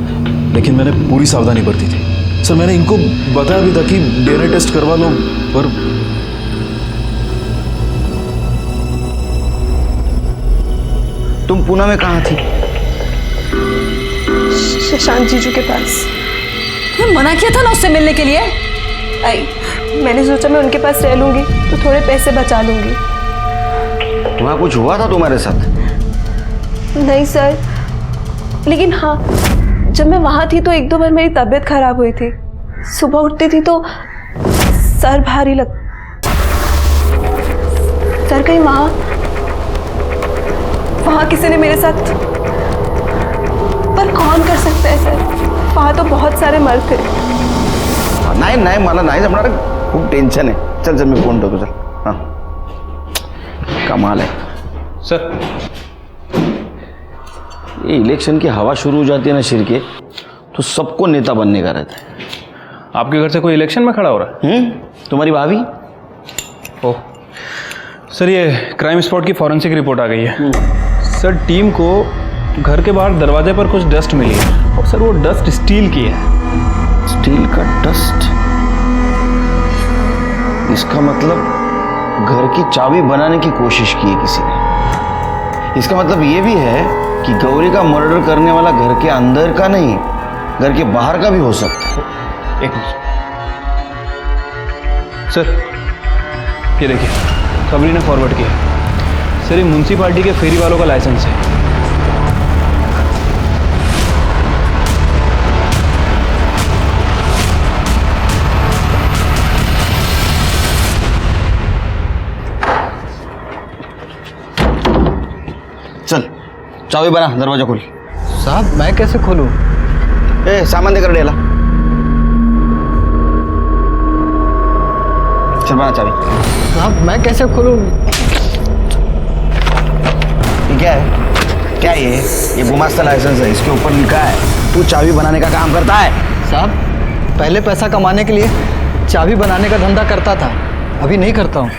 लेकिन मैंने पूरी सावधानी बरती थी। सर मैंने इनको बताया भी था कि डीएनए टेस्ट करवा लो, पर तुम पुणे में कहाँ थी? शशांक जीजू के पास। तुम्हें मना किया था ना उससे मिलने के लिए। मैंने सोचा मैं उनके पास रह लूंगी तो थोड़े पैसे बचा लूंगी। वहाँ कुछ हुआ था तुम्हारे साथ? नहीं सर, लेकिन हाँ, जब मैं वहाँ थी तो 1-2 बार मेरी तबीयत खराब हुई थी। सुबह उठती थी तो सर भारी लग। सर कहीं वहाँ किसी ने मेरे साथ, पर कौन कर सकता है सर? वहाँ तो बहुत सारे मर्द थे। नाही मला नाही जमणार, खूप टेंशन है। चल मैं फोन ठेवतो, चल। हाँ, कमाल है सर। ये इलेक्शन की हवा शुरू हो जाती है ना शिर के, तो सबको नेता बनने का रहता है। आपके घर से कोई इलेक्शन में खड़ा हो रहा है? तुम्हारी भाभी? ओह सर, ये क्राइम स्पॉट की फॉरेंसिक रिपोर्ट आ गई है। सर, टीम को घर के बाहर दरवाजे पर कुछ डस्ट मिली है, और सर वो डस्ट स्टील की है। स्टील का डस्ट? इसका मतलब घर की चाबी बनाने की कोशिश की है किसी ने। इसका मतलब ये भी है कि गौरी का मर्डर करने वाला घर के अंदर का नहीं, घर के बाहर का भी हो सकता है। एक मिनट सर, ये देखिए, खबरी ने फॉरवर्ड किया। सर, ये म्युनिसिपालिटी के फेरी वालों का लाइसेंस है। चल, चाबी बना, दरवाजा खोल। साहब, मैं कैसे खोलूं? ए, सामान देकर डेला। चल बना चाबी। साहब, मैं कैसे खोलूं? ये क्या है? क्या ये गुमास्ता लाइसेंस है, इसके ऊपर लिखा है तू चाबी बनाने का काम करता है। साहब, पहले पैसा कमाने के लिए चाबी बनाने का धंधा करता था, अभी नहीं करता हूँ।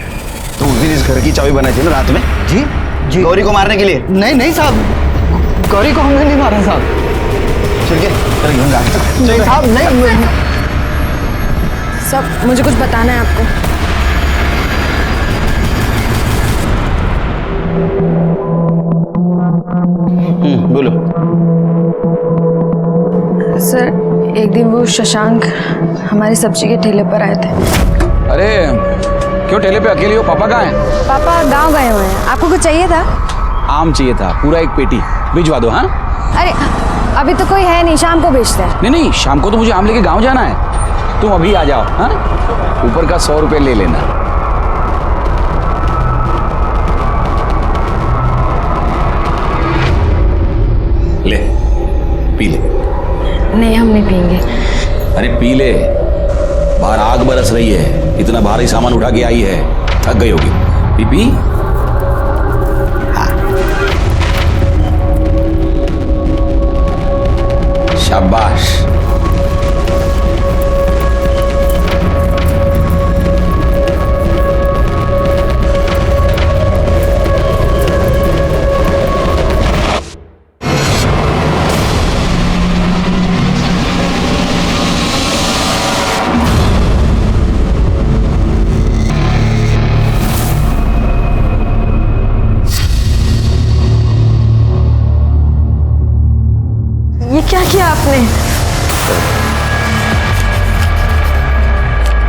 तो उस दिन इस घर की चाबी बनाई थी ना रात में? जी जी। गौरी को मारने के लिए? नहीं साहब, गौरी को हमने नहीं मारा साहब। ठीक है, चल घेऊन जा। नहीं साहब, नहीं। सब मुझे कुछ बताना है आपको। बोलो। सर, एक दिन वो शशांक हमारी सब्जी के ठेले पर आए थे। अरे क्यों ठेले पे अकेली हो? पापा कहाँ हैं? पापा गांव गए हुए हैं। आपको कुछ चाहिए था? आम चाहिए था, पूरा एक पेटी भिजवा दो। हाँ अरे अभी तो कोई है नहीं, शाम को बेचते हैं। नहीं नहीं, शाम को तो मुझे आम लेके गांव जाना है। तुम अभी आ जाओ। हाँ, ऊपर का 100 रुपये ले लेना। ले, पी ले। नहीं, हम नहीं पियेंगे। अरे पी ले, बाहर आग बरस रही है, इतना भारी सामान उठा के आई है, थक गई होगी। P P. हाँ। शाबाश। ये क्या किया आपने?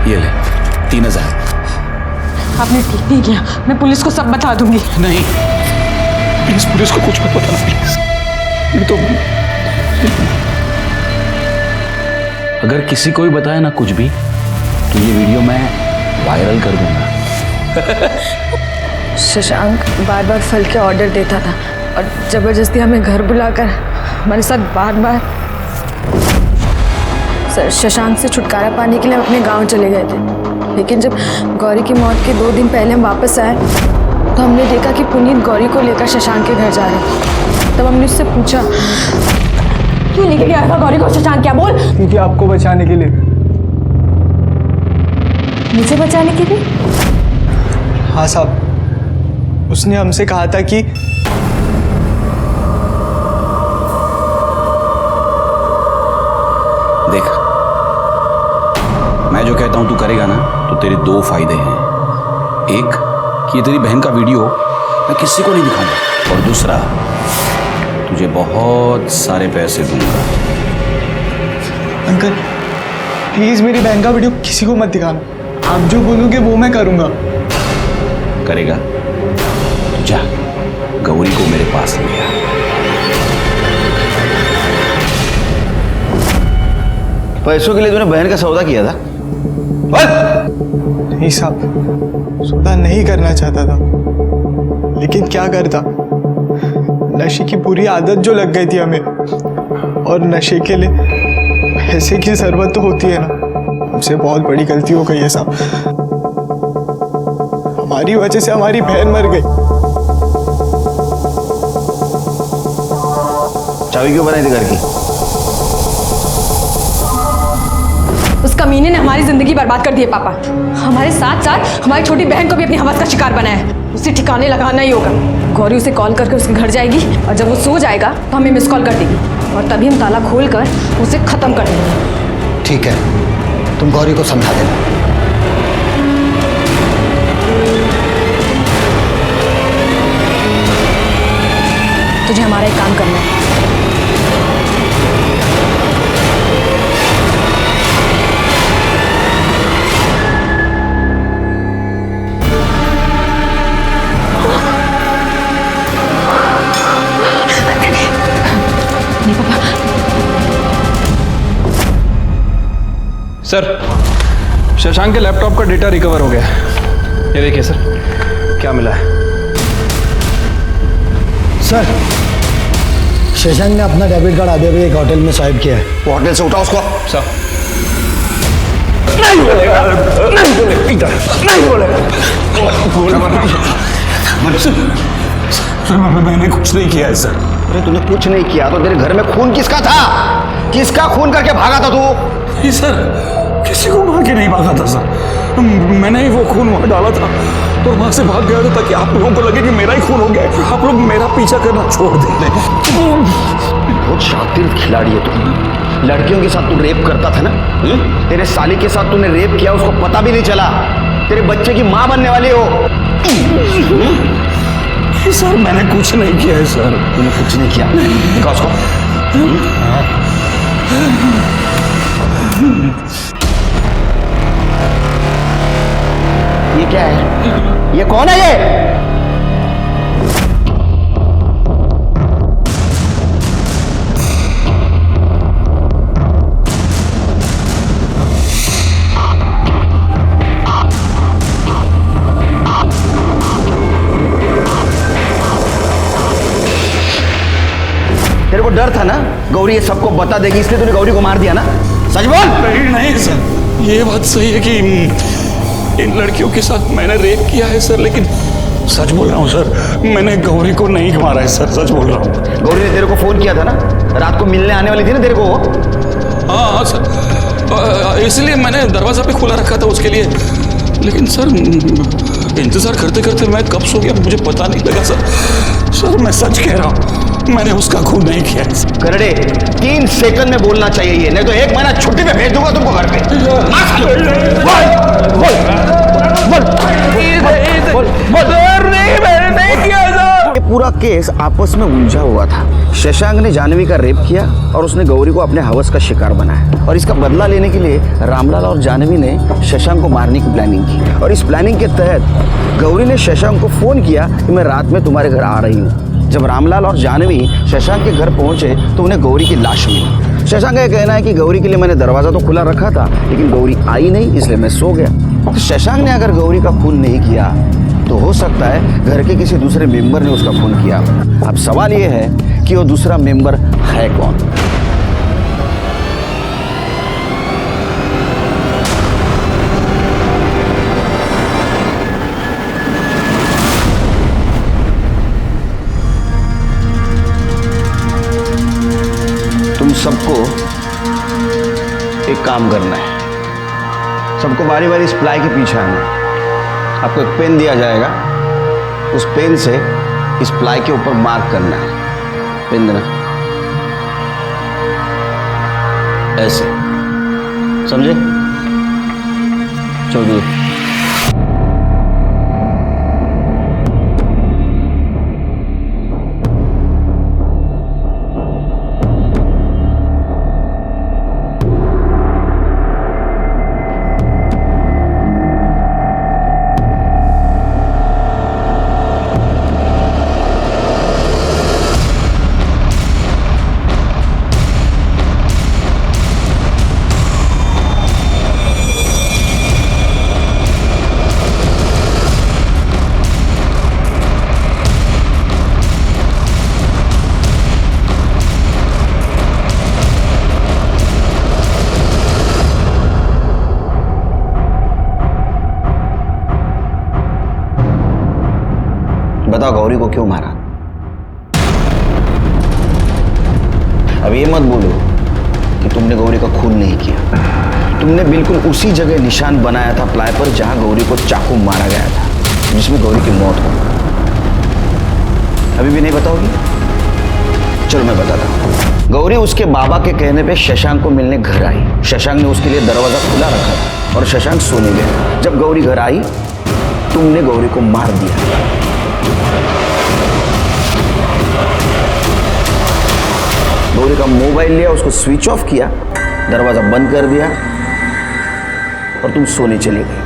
ये ले 3000। आपने ठीक नहीं किया, मैं पुलिस को सब बता दूंगी। नहीं प्लीज, पुलिस को कुछ मत बताना प्लीज। ये तो अगर किसी को भी बताया ना कुछ भी, तो ये वीडियो मैं वायरल कर दूंगा। शशांक बार बार फल के ऑर्डर देता था और जबरदस्ती हमें घर बुलाकर हमारे साथ बार बार। सर, शशांक से छुटकारा पाने के लिए हम अपने गांव चले गए थे, लेकिन जब गौरी की मौत के 2 दिन पहले हम वापस आए तो हमने देखा कि पुनीत गौरी को लेकर शशांक के घर जा रहे हैं। तब हमने उससे पूछा, क्यों लेके गया था गौरी को शशांक? क्या बोल? क्योंकि आपको बचाने के लिए। मुझे बचाने के लिए? हाँ साहब, उसने हमसे कहा था कि देख, मैं जो कहता हूं तू करेगा ना, तो तेरे 2 फायदे हैं। एक कि ये तेरी बहन का वीडियो मैं किसी को नहीं दिखाऊंगा, और दूसरा तुझे बहुत सारे पैसे दूंगा। अंकल प्लीज मेरी बहन का वीडियो किसी को मत दिखाना। आप जो बोलोगे वो मैं करूंगा। करेगा तो जा, गौरी को मेरे पास ले आ। पैसों के लिए तूने बहन का सौदा किया था? नहीं साहब, सौदा नहीं करना चाहता था, लेकिन क्या करता, नशे की बुरी आदत जो लग गई थी हमें, और नशे के लिए पैसे की जरूरत तो होती है ना। हमसे बहुत बड़ी गलती हो गई है साहब, हमारी वजह से हमारी बहन मर गई। चाबी क्यों बनाई थी घर की? उस कमीने ने हमारी जिंदगी बर्बाद कर दी है पापा। हमारे साथ साथ हमारी छोटी बहन को भी अपनी हवस का शिकार बनाया है। उसे ठिकाने लगाना ही होगा। गौरी उसे कॉल करके उसके घर जाएगी, और जब वो सो जाएगा तो हमें मिस कॉल कर देगी, और तभी हम ताला खोल कर उसे खत्म कर देंगे। ठीक है, तुम गौरी को समझा देना। तुझे हमारा एक काम करना है। सर, शशांक के लैपटॉप का डेटा रिकवर हो गया है। ये देखिए सर, क्या मिला है। सर, शशांक ने अपना डेबिट कार्ड आधे बजे एक होटल में स्वाइप किया है। वो होटल से उठाओ उसको। सर, नहीं बोलेगा, नहीं बोलेगा, नहीं बोलेगा। सर, मैंने कुछ नहीं किया है सर। अरे तूने कुछ नहीं किया तो तेरे घर में खून किसका था? किसका खून करके भागा था तू? नहीं सर, किसी को मार के नहीं भागा था सर। मैंने ही वो खून वहां डाला था और वहां से भाग गया था, ताकि आप लोगों को लगे कि मेरा ही खून हो गया है। आप लोग मेरा पीछा करना छोड़ दें। बहुत शातिर खिलाड़ी है तू। लड़कियों के साथ तू रेप करता था ना? तेरे साली के साथ तूने रेप किया, उसको पता भी नहीं चला। तेरे बच्चे की माँ बनने वाली हो। सर, मैंने कुछ नहीं किया है सर। तूने कुछ नहीं किया? दिखा उसको। ये क्या है? ये कौन है ये? तेरे को डर था ना गौरी ये सबको बता देगी, इसलिए तूने गौरी को मार दिया ना? सच बोल। नहीं सर, ये बात सही है कि इन लड़कियों के साथ मैंने रेप किया है सर, लेकिन सच बोल रहा हूँ सर, मैंने गौरी को नहीं मारा है सर, सच बोल रहा हूँ। गौरी ने तेरे को फोन किया था ना, रात को मिलने आने वाली थी ना तेरे को वो? हाँ सर, इसलिए मैंने दरवाजा पे खुला रखा था उसके लिए, लेकिन सर इंतजार करते करते मैं कब सो गया मुझे पता नहीं लगा सर। सर मैं सच कह रहा हूँ, मैंने उसका खून नहीं किया। करड़े 3 सेकंड में बोलना चाहिए ये, नहीं तो 1 महीना छुट्टी पे भेज दूंगा तुमको घर पे। ये पूरा केस आपस में उलझा हुआ था। शशांक ने जानवी का रेप किया और उसने गौरी को अपने हवस का शिकार बनाया, और इसका बदला लेने के लिए रामलाल और जानवी ने शशांक को मारने की प्लानिंग की। और इस प्लानिंग के तहत गौरी ने शशांक को फोन किया कि मैं रात में तुम्हारे घर आ रही हूँ। जब रामलाल और जानवी शशांक के घर पहुंचे तो उन्हें गौरी की लाश मिली। शशांक का कहना है कि गौरी के लिए मैंने दरवाजा तो खुला रखा था, लेकिन गौरी आई नहीं, इसलिए मैं सो गया। तो शशांक ने अगर गौरी का खून नहीं किया तो हो सकता है घर के किसी दूसरे मेंबर ने उसका खून किया। अब सवाल यह है कि वो दूसरा मेंबर है कौन? तुम सबको एक काम करना है, सबको बारी बारी इस प्लाई के पीछे आना है। आपको एक पेन दिया जाएगा, उस पेन से इस प्लाई के ऊपर मार्क करना है। पेन देना, ऐसे, समझे? चलो बताओ गौरी को क्यों मारा? अब ये मत बोलो कि तुमने गौरी का खून नहीं किया। तुमने बिल्कुल उसी जगह निशान बनाया था प्लाई पर जहां गौरी को चाकू मारा गया था, जिसमें गौरी की मौत हो। अभी भी नहीं बताओगी? चलो मैं बताता हूँ। गौरी उसके बाबा के कहने पे शशांक को मिलने घर आई। शशांक ने उसके लिए दरवाजा खुला रखा था और शशांक सोने गया। जब गौरी घर आई तुमने गौरी को मार दिया। गौरी का मोबाइल लिया, उसको स्विच ऑफ किया, दरवाजा बंद कर दिया और तुम सोने चली गई।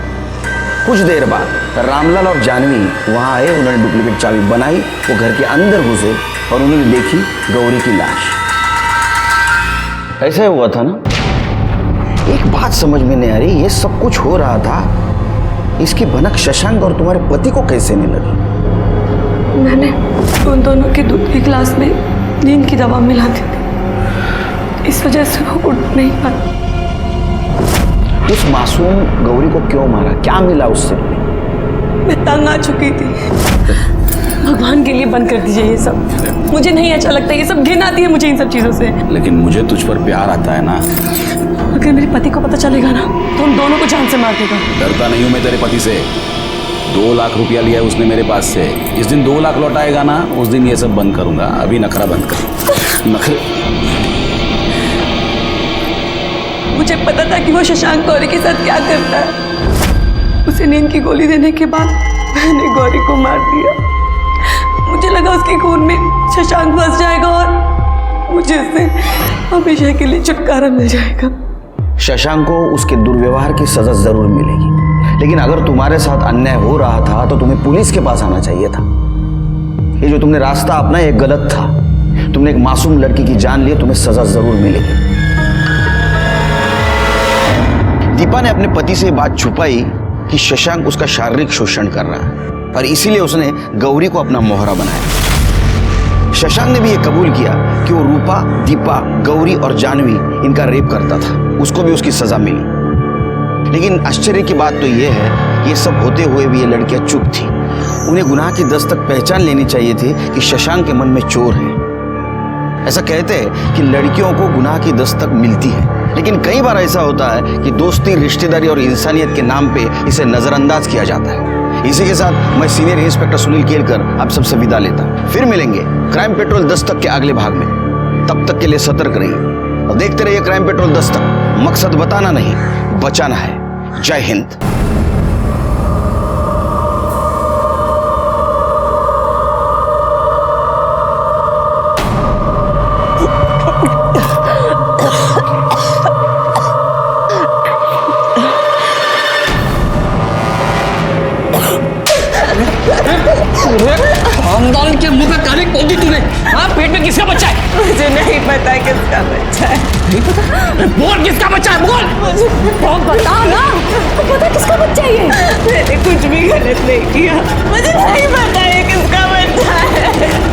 कुछ देर बाद रामलाल और जानवी वहां आए। उन्होंने डुप्लीकेट चाबी बनाई, वो घर के अंदर घुसे और उन्होंने देखी गौरी की लाश। ऐसा हुआ था ना? एक बात समझ में नहीं आ रही, ये सब कुछ हो रहा था, इसकी भनक शशांक और तुम्हारे पति को कैसे नहीं लगी? मैंने उन दोनों के दूध के गिलास में नींद की दवा मिला दी थी, इस वजह से वो उठ नहीं पाती। उस मासूम गौरी को क्यों मारा? क्या मिला उससे? मैं तंग आ चुकी थी। भगवान के लिए बंद कर दीजिए ये सब, मुझे नहीं अच्छा लगता, ये सब घिन आती है मुझे इन सब चीज़ों से। लेकिन मुझे तुझ पर प्यार आता है ना। अगर मेरे पति को पता चलेगा ना तो हम दोनों को जान से मार देगा। डरता नहीं हूं मैं तेरे पति से। 2 लाख रुपया लिया है उसने मेरे पास से। जिस दिन 2 लाख लौटाएगा ना उस दिन ये सब बंद करूंगा। अभी नखरा बंद कर। नखरे। मुझे पता था कि वो शशांक गौरी के साथ क्या करता है। उसे नींद की गोली देने के बाद मैंने गौरी को मार दिया। मुझे लगा उसके खून में शशांक फंस जाएगा और मुझे उससे हमेशा के लिए छुटकारा मिल जाएगा। शशांक को उसके दुर्व्यवहार की सजा जरूर मिलेगी, लेकिन अगर तुम्हारे साथ अन्याय हो रहा था तो तुम्हें पुलिस के पास आना चाहिए था। ये जो तुमने रास्ता अपना ये गलत था। तुमने एक मासूम लड़की की जान ली, तुम्हें सजा जरूर मिलेगी। दीपा ने अपने पति से ये बात छुपाई कि शशांक उसका शारीरिक शोषण कर रहा है और इसीलिए उसने गौरी को अपना मोहरा बनाया। शशांक ने भी ये कबूल किया कि वो रूपा, दीपा, गौरी और जानवी इनका रेप करता था। उसको भी उसकी सजा मिली। लेकिन आश्चर्य की बात तो ये है कि ये सब होते हुए भी ये लड़कियां चुप थी। उन्हें गुनाह की दस्तक पहचान लेनी चाहिए थी कि शशांक के मन में चोर है। ऐसा कहते हैं कि लड़कियों को गुनाह की दस्तक मिलती है, लेकिन कई बार ऐसा होता है कि दोस्ती, रिश्तेदारी और इंसानियत के नाम पे इसे नजरअंदाज किया जाता है। इसी के साथ मैं सीनियर इंस्पेक्टर सुनील केलकर आप सबसे विदा लेता। फिर मिलेंगे क्राइम पेट्रोल दस्तक के अगले भाग में। तब तक के लिए सतर्क रहिए और देखते रहिए क्राइम पेट्रोल दस्तक। मकसद बताना नहीं, बचाना है। जय हिंद। खानदान के मुंह पे काली खोल दी तूने। हाँ, पेट में किसका बच्चा है? मुझे नहीं पता है किसका बच्चा है। नहीं पता? बोल किसका बच्चा है, बोल। मुझे बता ना, पता किसका बच्चा है ये? मैंने कुछ भी गलत नहीं किया। मुझे नहीं पता ये किसका बच्चा है।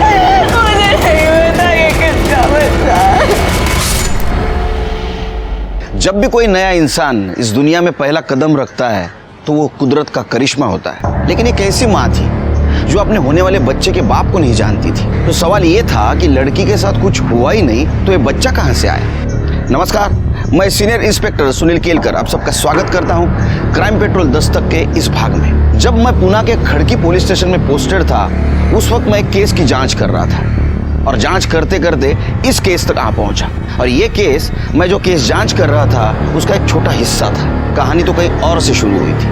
मुझे नहीं पता ये किसका बच्चा है। जब भी कोई नया इंसान इस दुनिया में पहला कदम रखता है तो वो कुदरत का करिश्मा होता है। लेकिन एक ऐसी माँ थी जो अपने होने वाले बच्चे के बाप को नहीं जानती थी। तो सवाल ये था कि लड़की के साथ कुछ हुआ ही नहीं तो ये बच्चा कहाँ से आया। नमस्कार, मैं सीनियर इंस्पेक्टर सुनील केलकर आप सबका स्वागत करता हूँ क्राइम पेट्रोल दस्तक के इस भाग में। जब मैं पुणे के खड़की पुलिस स्टेशन में पोस्टेड था उस वक्त मैं एक केस की जांच कर रहा था और जांच करते करते इस केस तक आ पहुंचा। और ये केस, मैं जो केस जांच कर रहा था उसका एक छोटा हिस्सा था। कहानी तो कहीं और से शुरू हुई थी।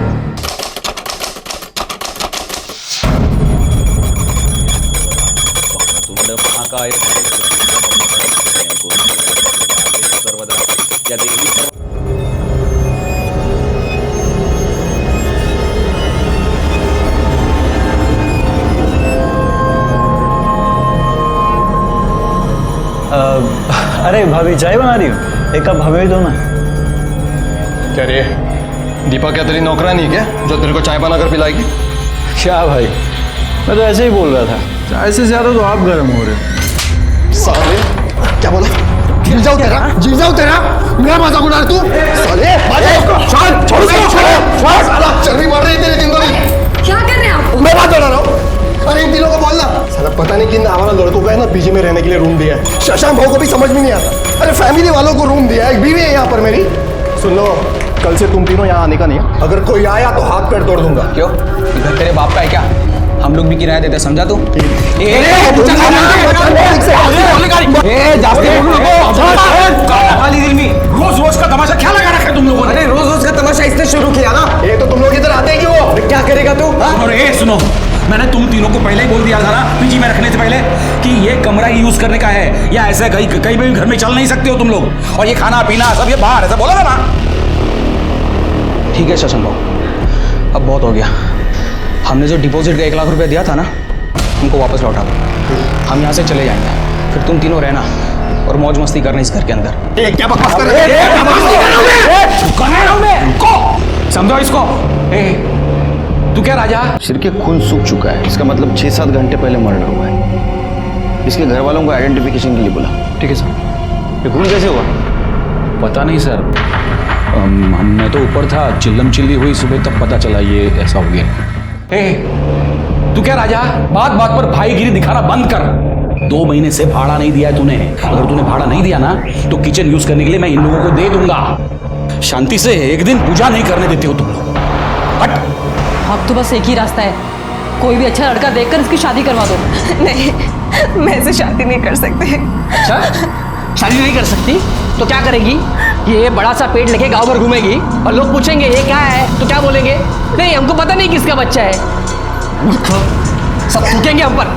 अरे भाभी चाय बना रही हो, एक कप हमें भी दो ना। क्या रे, दीपा क्या तेरी नौकरानी है क्या जो तेरे को चाय बनाकर पिलाएगी? क्या भाई, मैं तो ऐसे ही बोल रहा था। चाय से ज्यादा तो आप गर्म हो रहे हो। साले, क्या बोला? जी जाओ तेरा मेरा मजाक उड़ा रहा तू? साले, छोड़ साला, चर्बी बढ़ रही है तेरे दिन को। क्या कर रहे हैं आप? मैं बात कर रहा हूँ। अरे इन तीनों को बोलना। साला पता नहीं किन हमारा लड़कों को है ना पीजी में रहने के लिए रूम दिया है। शशांक भाव को भी समझ में नहीं आता। अरे फैमिली वालों को रूम दिया है, एक बीवी है यहाँ पर मेरी। सुन लो, कल से तुम तीनों यहाँ आने का नहीं है। अगर कोई आया तो हाथ पैर तोड़ दूंगा। क्यों, इधर तेरे बाप का है क्या? हम लोग भी किराया देते, समझा तू? रोज रोज का तमाशा क्या लगा रखा है तुम लोगों ने? अरे रोज रोज का तमाशा इसने शुरू किया ना। ये तो तुम लोग इधर आते हैं क्यों? क्या करेगा तू? और ये सुनो, मैंने तुम तीनों को पहले ही बोल दिया था ना पीजी में रखने से पहले कि ये कमरा ही यूज करने का है, या ऐसे कहीं भी घर में चल नहीं सकते हो तुम लोग। और ये खाना पीना सब ये बाहर, ऐसा बोला था ना? ठीक है शशांक भाऊ, अब बहुत हो गया। हमने जो डिपॉजिट का 1 लाख रुपया दिया था ना, उनको वापस लौटा दो। हम यहाँ से चले जाएंगे, फिर तुम तीनों रहना और मौज मस्ती करना इस घर के अंदर। क्या बकवास कर रहे हो? समझो इसको। तू क्या राजा? सिर के खून सूख चुका है, इसका मतलब 6-7 घंटे पहले मर्डर हुआ है। इसके घर वालों को आइडेंटिफिकेशन के लिए बोला। ठीक है सर। ये खून कैसे हुआ? पता नहीं सर, मैं तो ऊपर था, चिल्लम चिल्ली हुई सुबह तब पता चला ये ऐसा हो गया। तू क्या राजा, बात बात पर भाईगिरी दिखाना बंद कर। 2 महीने से भाड़ा नहीं दिया है तूने। अगर तूने भाड़ा नहीं दिया ना तो किचन यूज करने के लिए मैं इन लोगों को दे दूंगा। शांति से एक दिन पूजा नहीं करने देते हो तुम लोग। हट। अब तो बस एक ही रास्ता है, कोई भी अच्छा लड़का देखकर इसकी शादी करवा दो। नहीं, मैं इसे शादी नहीं कर सकती। अच्छा, शादी नहीं कर सकती तो क्या करेगी? ये बड़ा सा पेट लेके गांव भर घूमेगी और लोग पूछेंगे ये क्या है तो क्या बोलेंगे? नहीं, हमको पता नहीं किसका बच्चा है। सब थूकेंगे हम पर।